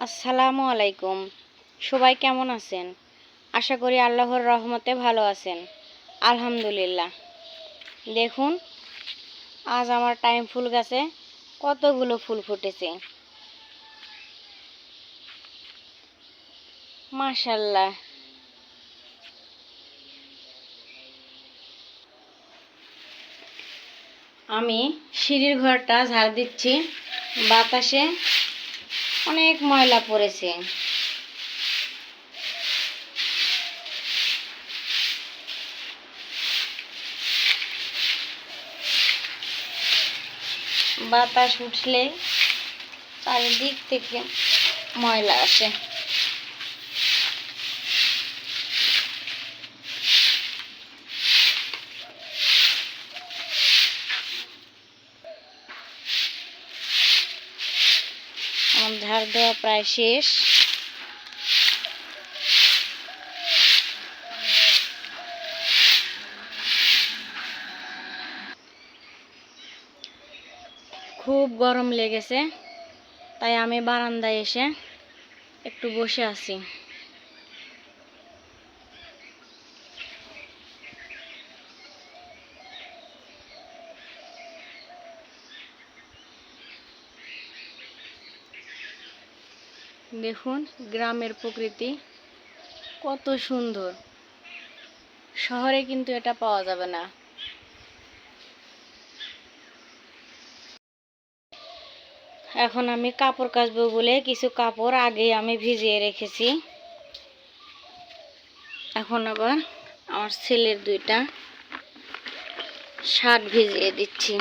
আসসালামু আলাইকুম। সবাই কেমন আছেন? আশা করি আল্লাহর রহমতে ভালো আছেন। আলহামদুলিল্লাহ। দেখুন, আজ আমার টাইম ফুল গাছে কতগুলো ফুল ফুটেছে। মাশাআল্লাহ। আমি সিঁড়ির ঘরটা ঝাড় দিচ্ছি। বাতাসে অনেক ময়লা পড়েছে। বাতাস উঠলে চারিদিক থেকে ময়লা আসে। আমার ঝাড় দেওয়া প্রায় শেষ। খুব গরম লেগেছে, তাই আমি বারান্দায় এসে একটু বসে আছি। দেখুন গ্রামের প্রকৃতি কত সুন্দর। শহরে কিন্তু এটা পাওয়া যাবে না। এখন আমি কাপড় কাচবো বলে কিছু কাপড় আগে আমি ভিজিয়ে রেখেছি। এখন আবার আমার ছেলের দুইটা শার্ট ভিজিয়ে দিচ্ছি।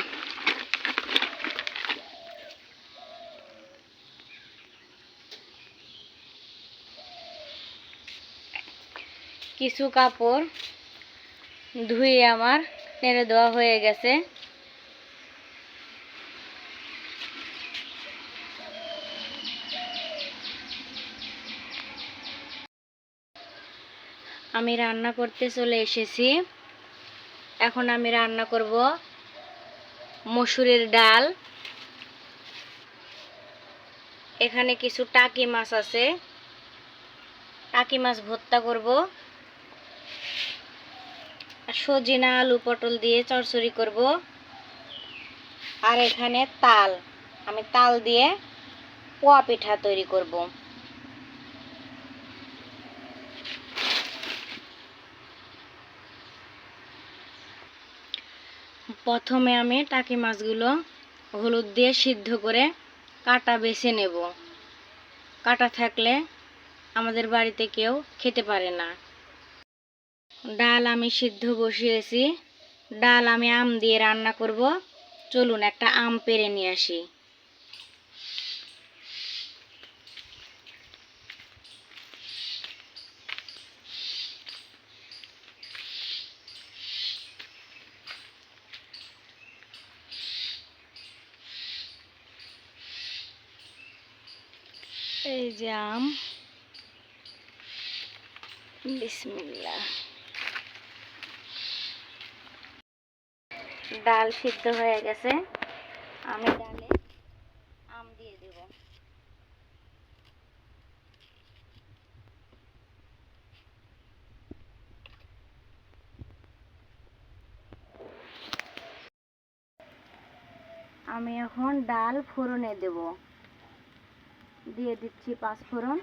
কিছু কাপড় ধুয়ে আমার নেড়ে দেওয়া হয়ে গেছে। আমি রান্না করতে চলে এসেছি। এখন আমি রান্না করব মসুরের ডাল। এখানে কিছু টাকি মাছ আছে, টাকি মাছ ভর্তা করব। সজিনা আলু পটল দিয়ে চচ্চড়ি করব। আর এখানে তাল, আমি তাল দিয়ে পোয়া পিঠা তৈরি করব। প্রথমে আমি টাকি মাছগুলো হলুদ দিয়ে সিদ্ধ করে কাটা বেছে নেব। কাটা থাকলে আমাদের বাড়িতে কেউ খেতে পারে না। ডাল আমি সিদ্ধ বসিয়েছি। ডাল আমি আম দিয়ে রান্না করব। চলুন একটা আম পেড়ে নিয়ে আসি। এই যে আম, বিসমিল্লাহ। ডাল সিদ্ধ হয়ে গেছে, আমি ডালে আম দিয়ে দেব। আমি এখন ডাল ফোড়নে দেব। দিয়ে দিচ্ছি 5 ফোড়ন।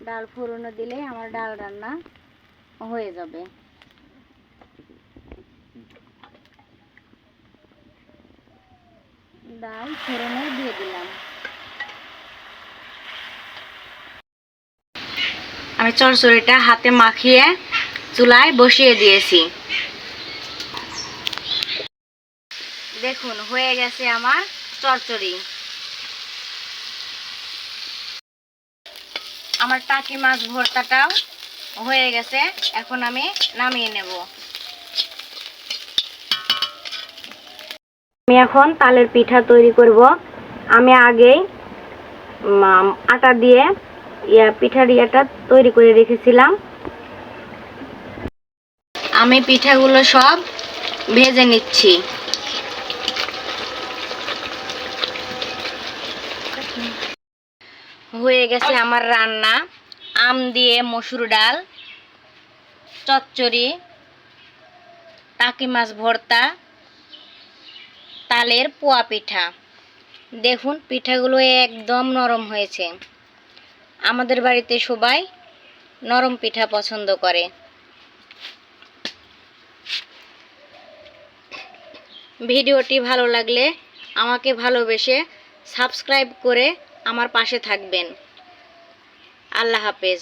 ডাল ফোড়নে দিলে আমার ডাল রান্না হয়ে যাবে। ডাল ফোড়নে দিয়ে দিলাম। আমি চচ্চড়িটা হাতে মাখিয়ে চুলায় বসিয়ে দিয়েছি। দেখুন হয়ে গেছে আমার চচ্চড়ি। আমার টাকি মাছ ভর্তাটাও হয়ে গেছে। এখন আমি নামিয়ে নেব। আমি এখন তালের পিঠা তৈরি করব। আমি আগেই আটা দিয়ে পিঠার ইয়াটা তৈরি করে রেখেছিলাম। আমি পিঠাগুলো সব ভেজে নিচ্ছি। হয়ে গেছে আমার রান্না। আম দিয়ে মসুর ডাল, চচ্চড়ি, টাকি মাছ ভর্তা, তালের পোয়া পিঠা। দেখুন পিঠাগুলো একদম নরম হয়েছে। আমাদের বাড়িতে সবাই নরম পিঠা পছন্দ করে। ভিডিওটি ভালো লাগলে আমাকে ভালোবেসে সাবস্ক্রাইব করে আমার পাশে থাকবেন। আল্লাহ হাফেজ।